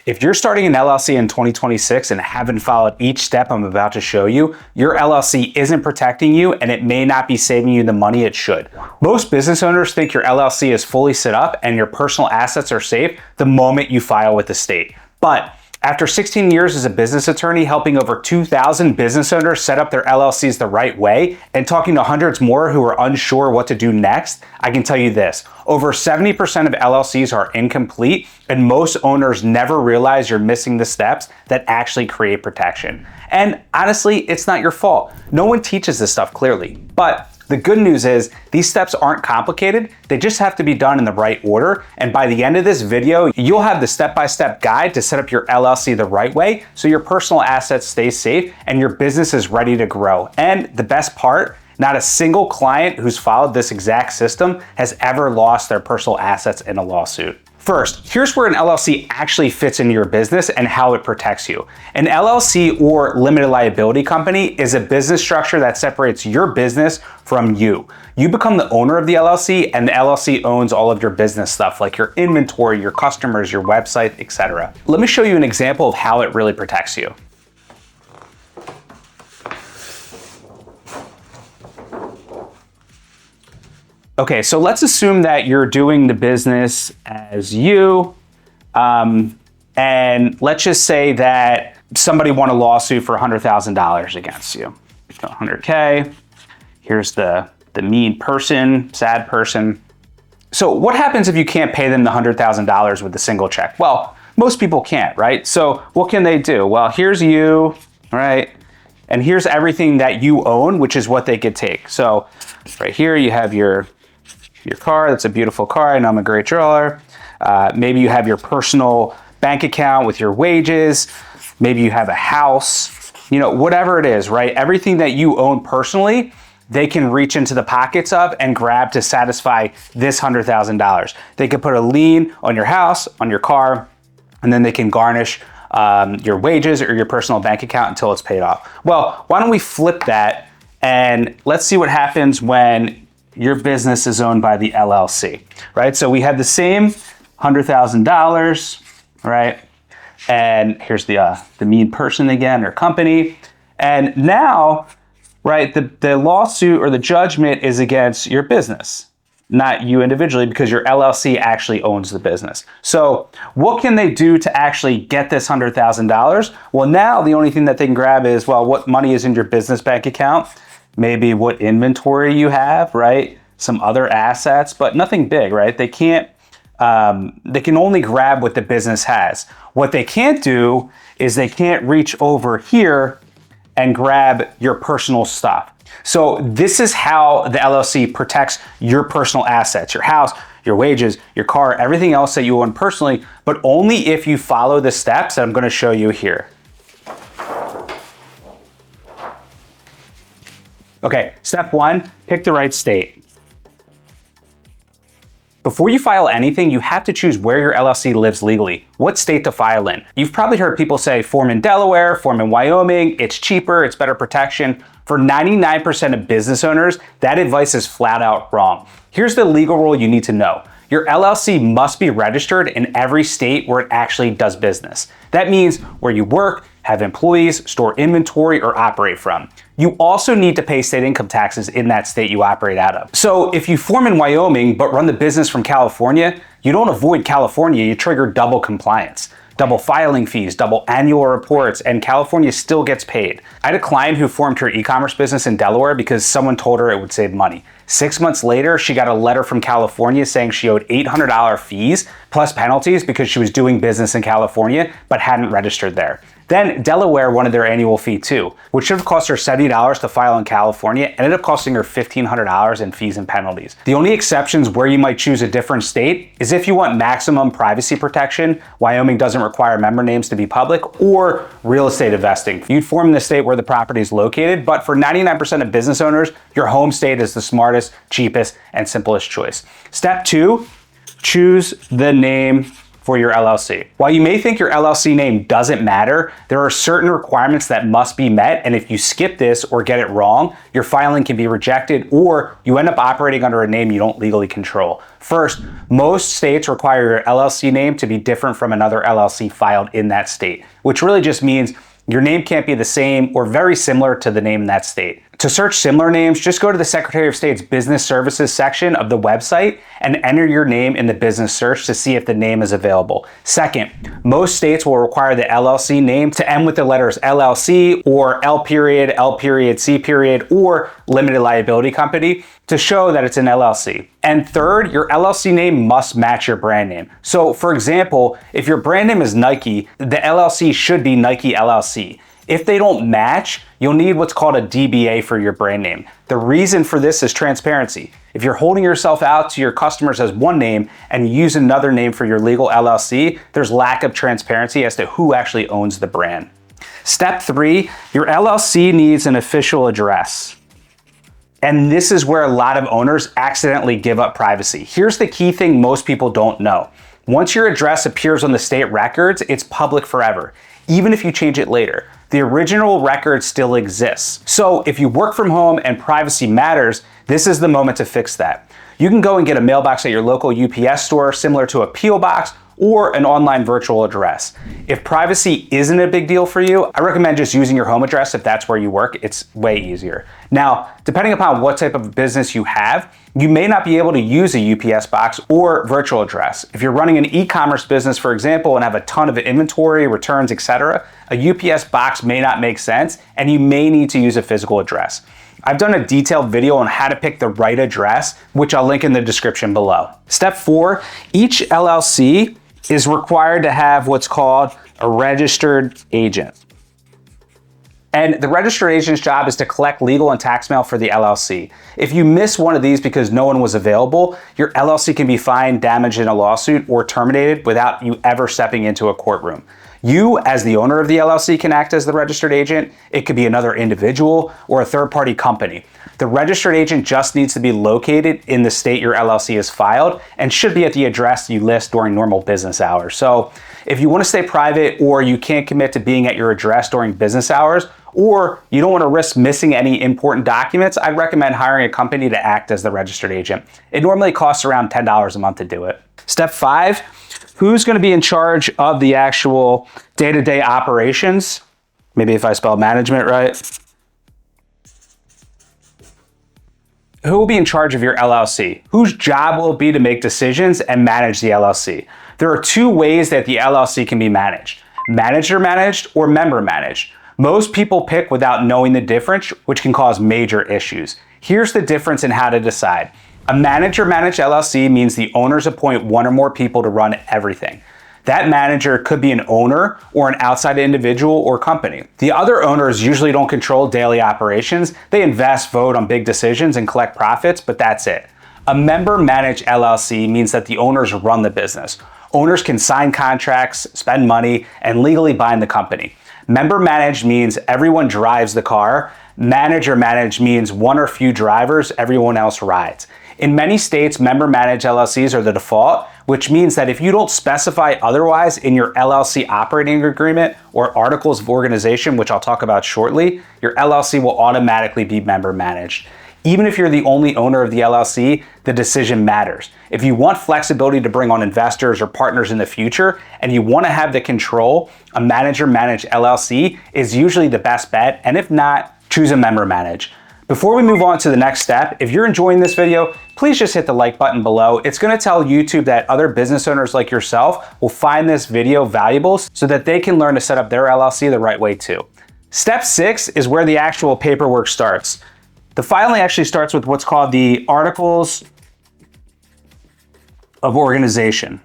If you're starting an LLC in 2026 and haven't followed each step I'm about to show you, your LLC isn't protecting you and it may not be saving you the money it should. Most business owners think your LLC is fully set up and your personal assets are safe the moment you file with the state. But after 16 years as a business attorney, helping over 2,000 business owners set up their LLCs the right way, and talking to hundreds more who are unsure what to do next, I can tell you this: over 70% of LLCs are incomplete, and most owners never realize you're missing the steps that actually create protection. And honestly, it's not your fault. No one teaches this stuff clearly. But the good news is these steps aren't complicated. They just have to be done in the right order. And by the end of this video, you'll have the step-by-step guide to set up your LLC the right way so your personal assets stay safe and your business is ready to grow. And the best part, not a single client who's followed this exact system has ever lost their personal assets in a lawsuit. First, here's where an LLC actually fits into your business and how it protects you. An LLC, or limited liability company, is a business structure that separates your business from you. You become the owner of the LLC, and the LLC owns all of your business stuff like your inventory, your customers, your website, etc. Let me show you an example of how it really protects you. Okay, so let's assume that you're doing the business as you, and let's just say that somebody won a lawsuit for $100,000 against you. So 100K, here's the mean person, sad person. So what happens if you can't pay them the $100,000 with a single check? Well, most people can't, right? So what can they do? Well, here's you, right? And here's everything that you own, which is what they could take. So right here, you have your car. That's a beautiful car. I know I'm a great drawer. Maybe you have your personal bank account with your wages. Maybe you have a house, whatever it is, right? Everything that you own personally, they can reach into the pockets of and grab to satisfy this $100,000. They could put a lien on your house, on your car, and then they can garnish your wages or your personal bank account until it's paid off. Well, why don't we flip that and let's see what happens when your business is owned by the LLC, right? So we have the same $100,000, right? And here's the mean person again, or company. And now, right, the lawsuit or the judgment is against your business, not you individually, because your LLC actually owns the business. So what can they do to actually get this $100,000? Well, now the only thing that they can grab is, well, what money is in your business bank account? Maybe what inventory you have, right? Some other assets, but nothing big, right? They can't, they can only grab what the business has. What they can't do is they can't reach over here and grab your personal stuff. So this is how the LLC protects your personal assets, your house, your wages, your car, everything else that you own personally, but only if you follow the steps that I'm going to show you here. Okay, step one, pick the right state. Before you file anything, you have to choose where your LLC lives legally, what state to file in. You've probably heard people say form in Delaware, form in Wyoming, it's cheaper, it's better protection. For 99% of business owners, that advice is flat out wrong. Here's the legal rule you need to know. Your LLC must be registered in every state where it actually does business. That means where you work, have employees, store inventory, or operate from. You also need to pay state income taxes in that state you operate out of. So if you form in Wyoming but run the business from California, you don't avoid California, you trigger double compliance. Double filing fees, double annual reports, and California still gets paid. I had a client who formed her e-commerce business in Delaware because someone told her it would save money. 6 months later, she got a letter from California saying she owed $800 fees plus penalties because she was doing business in California but hadn't registered there. Then Delaware wanted their annual fee too, which should have cost her $70 to file in California, ended up costing her $1,500 in fees and penalties. The only exceptions where you might choose a different state is if you want maximum privacy protection. Wyoming doesn't require member names to be public, or real estate investing. You'd form in the state where the property is located, but for 99% of business owners, your home state is the smartest, cheapest, and simplest choice. Step two, choose the name for your LLC. While you may think your LLC name doesn't matter, there are certain requirements that must be met, and if you skip this or get it wrong, your filing can be rejected or you end up operating under a name you don't legally control. First, most states require your LLC name to be different from another LLC filed in that state, which really just means your name can't be the same or very similar to the name in that state. To search similar names, just go to the Secretary of State's Business Services section of the website and enter your name in the business search to see if the name is available. Second, most states will require the LLC name to end with the letters LLC or L period, C period, or limited liability company to show that it's an LLC. And third, your LLC name must match your brand name. So for example, if your brand name is Nike, the LLC should be Nike LLC. If they don't match, you'll need what's called a DBA for your brand name. The reason for this is transparency. If you're holding yourself out to your customers as one name and you use another name for your legal LLC, there's lack of transparency as to who actually owns the brand. Step 3, your LLC needs an official address. And this is where a lot of owners accidentally give up privacy. Here's the key thing most people don't know. Once your address appears on the state records, it's public forever, even if you change it later. The original record still exists. So if you work from home and privacy matters, this is the moment to fix that. You can go and get a mailbox at your local UPS store, similar to a P.O. box, or an online virtual address. If privacy isn't a big deal for you, I recommend just using your home address if that's where you work. It's way easier. Now, depending upon what type of business you have, you may not be able to use a UPS box or virtual address. If you're running an e-commerce business, for example, and have a ton of inventory, returns, etc., a UPS box may not make sense, and you may need to use a physical address. I've done a detailed video on how to pick the right address, which I'll link in the description below. Step 4, each LLC is required to have what's called a registered agent. And the registered agent's job is to collect legal and tax mail for the LLC. If you miss one of these because no one was available, your LLC can be fined, damaged in a lawsuit, or terminated without you ever stepping into a courtroom. You, as the owner of the LLC, can act as the registered agent. It could be another individual or a third-party company. The registered agent just needs to be located in the state your LLC is filed and should be at the address you list during normal business hours. So if you want to stay private or you can't commit to being at your address during business hours, or you don't want to risk missing any important documents, I'd recommend hiring a company to act as the registered agent. It normally costs around $10 a month to do it. Step 5, who's going to be in charge of the actual day-to-day operations? Maybe if I spell management right. Who will be in charge of your LLC? Whose job will it be to make decisions and manage the LLC? There are 2 ways that the LLC can be managed: manager managed or member managed. Most people pick without knowing the difference, which can cause major issues. Here's the difference in how to decide. A manager managed LLC means the owners appoint 1 or more people to run everything. That manager could be an owner or an outside individual or company. The other owners usually don't control daily operations. They invest, vote on big decisions, and collect profits, but that's it. A member managed LLC means that the owners run the business. Owners can sign contracts, spend money, and legally bind the company. Member managed means everyone drives the car. Manager managed means 1 or few drivers, everyone else rides. In many states, member managed LLCs are the default, which means that if you don't specify otherwise in your LLC operating agreement or articles of organization, which I'll talk about shortly, your LLC will automatically be member managed. Even if you're the only owner of the LLC, the decision matters. If you want flexibility to bring on investors or partners in the future, and you want to have the control, a manager managed LLC is usually the best bet, and if not, choose a member managed. Before we move on to the next step, if you're enjoying this video, please just hit the like button below. It's going to tell YouTube that other business owners like yourself will find this video valuable so that they can learn to set up their LLC the right way too. Step 6 is where the actual paperwork starts. The filing actually starts with what's called the Articles of Organization.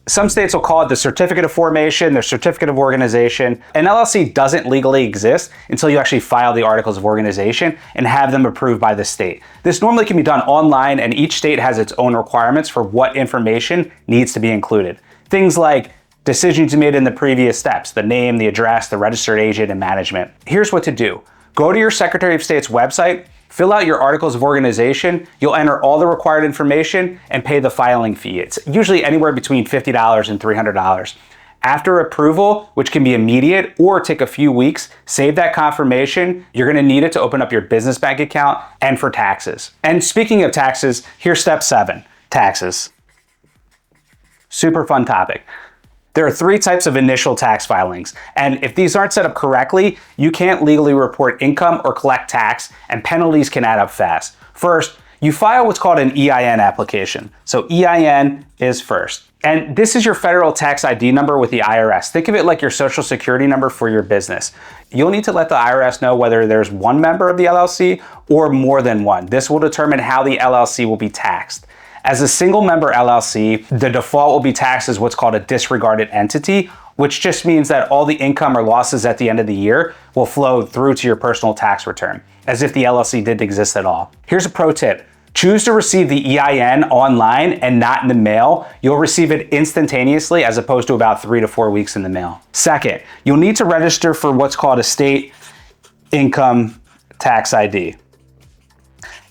Some states will call it the Certificate of Formation, their Certificate of Organization. An LLC doesn't legally exist until you actually file the Articles of Organization and have them approved by the state. This normally can be done online, and each state has its own requirements for what information needs to be included. Things like decisions you made in the previous steps, the name, the address, the registered agent, and management. Here's what to do. Go to your Secretary of State's website, Fill out your articles of organization, you'll enter all the required information and pay the filing fee. It's usually anywhere between $50 and $300. After approval, which can be immediate or take a few weeks, save that confirmation. You're gonna need it to open up your business bank account and for taxes. And speaking of taxes, here's step 7, taxes. Super fun topic. There are 3 types of initial tax filings, and if these aren't set up correctly, you can't legally report income or collect tax, and penalties can add up fast. First, you file what's called an EIN application. So EIN is first. And this is your federal tax ID number with the IRS. Think of it like your social security number for your business. You'll need to let the IRS know whether there's one member of the LLC or more than one. This will determine how the LLC will be taxed. As a single member LLC, the default will be taxed as what's called a disregarded entity, which just means that all the income or losses at the end of the year will flow through to your personal tax return, as if the LLC didn't exist at all. Here's a pro tip. Choose to receive the EIN online and not in the mail. You'll receive it instantaneously as opposed to about 3 to 4 weeks in the mail. Second, you'll need to register for what's called a state income tax ID.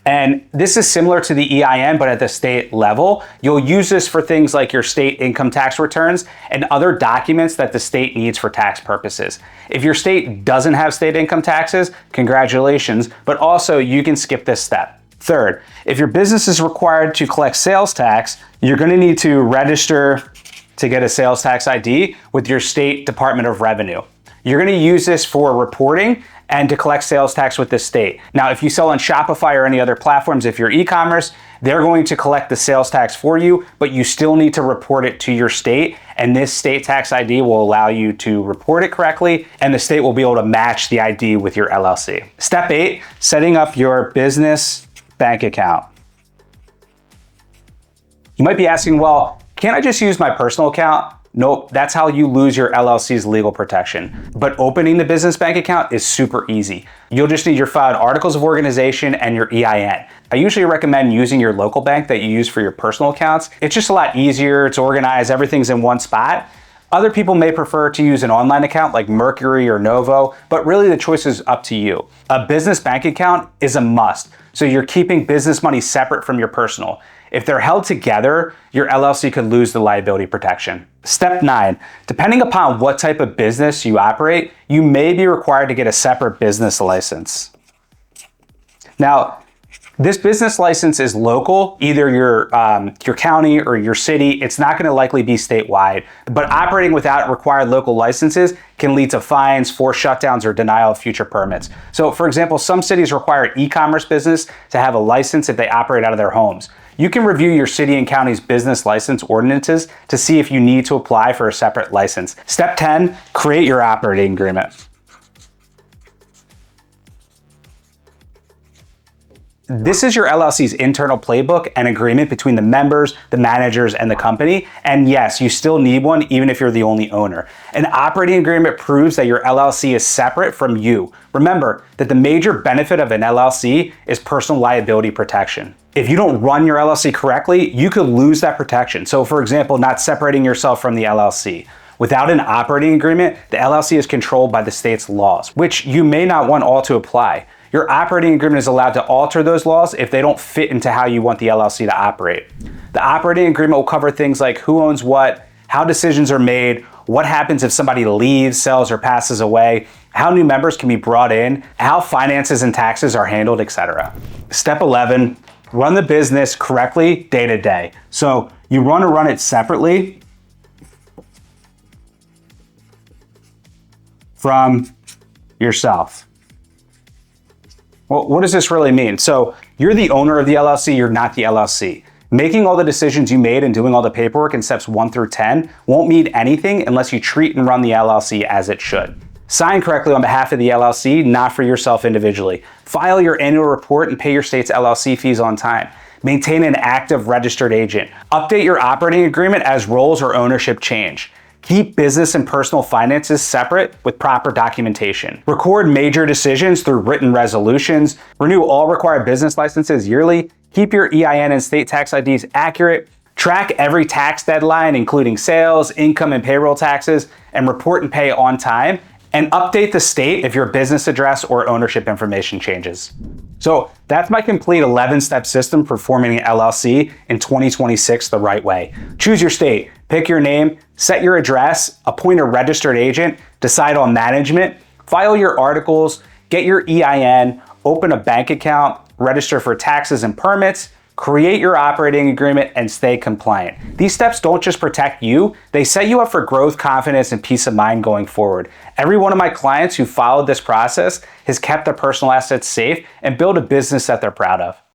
And this is similar to the EIN, but at the state level. You'll use this for things like your state income tax returns and other documents that the state needs for tax purposes. If your state doesn't have state income taxes, congratulations, but also you can skip this step. Third, if your business is required to collect sales tax, you're going to need to register to get a sales tax ID with your state Department of Revenue. You're going to use this for reporting and to collect sales tax with the state. Now, if you sell on Shopify or any other platforms, if you're e-commerce, they're going to collect the sales tax for you, but you still need to report it to your state. And this state tax ID will allow you to report it correctly, and the state will be able to match the ID with your LLC. Step 8, setting up your business bank account. You might be asking, well, can't I just use my personal account? Nope, that's how you lose your LLC's legal protection. But opening the business bank account is super easy. You'll just need your filed articles of organization and your EIN. I usually recommend using your local bank that you use for your personal accounts. It's just a lot easier, it's organized, everything's in one spot. Other people may prefer to use an online account like Mercury or Novo, but really the choice is up to you. A business bank account is a must, so you're keeping business money separate from your personal. If they're held together, your LLC could lose the liability protection. Step 9, depending upon what type of business you operate, you may be required to get a separate business license. Now, this business license is local, either your county or your city. It's not going to likely be statewide, but operating without required local licenses can lead to fines, forced shutdowns, or denial of future permits. So, for example, some cities require e-commerce business to have a license if they operate out of their homes. You can review your city and county's business license ordinances to see if you need to apply for a separate license. Step 10, create your operating agreement. This is your LLC's internal playbook and agreement between the members, the managers, and the company. And yes, you still need one even if you're the only owner. An operating agreement proves that your LLC is separate from you. Remember that the major benefit of an LLC is personal liability protection. If you don't run your LLC correctly, you could lose that protection. So for example, not separating yourself from the LLC. Without an operating agreement, the LLC is controlled by the state's laws, which you may not want all to apply. Your operating agreement is allowed to alter those laws if they don't fit into how you want the LLC to operate. The operating agreement will cover things like who owns what, how decisions are made, what happens if somebody leaves, sells, or passes away, how new members can be brought in, how finances and taxes are handled, etc. Step 11, run the business correctly day to day. So you want to run it separately from yourself. Well, what does this really mean? So you're the owner of the LLC, you're not the LLC. Making all the decisions you made and doing all the paperwork in steps 1 through 10 won't mean anything unless you treat and run the LLC as it should. Sign correctly on behalf of the LLC, not for yourself individually. File your annual report and pay your state's LLC fees on time. Maintain an active registered agent. Update your operating agreement as roles or ownership change. Keep business and personal finances separate with proper documentation. Record major decisions through written resolutions. Renew all required business licenses yearly. Keep your EIN and state tax IDs accurate. Track every tax deadline, including sales, income, and payroll taxes, and report and pay on time. And update the state if your business address or ownership information changes. So So that's my complete 11-step system for forming an LLC in 2026 the right way. Choose your state, pick your name, set your address, appoint a registered agent, decide on management, file your articles, get your EIN, open a bank account, register for taxes and permits, create your operating agreement, and stay compliant. These steps don't just protect you, they set you up for growth, confidence, and peace of mind going forward. Every one of my clients who followed this process has kept their personal assets safe and built a business that they're proud of.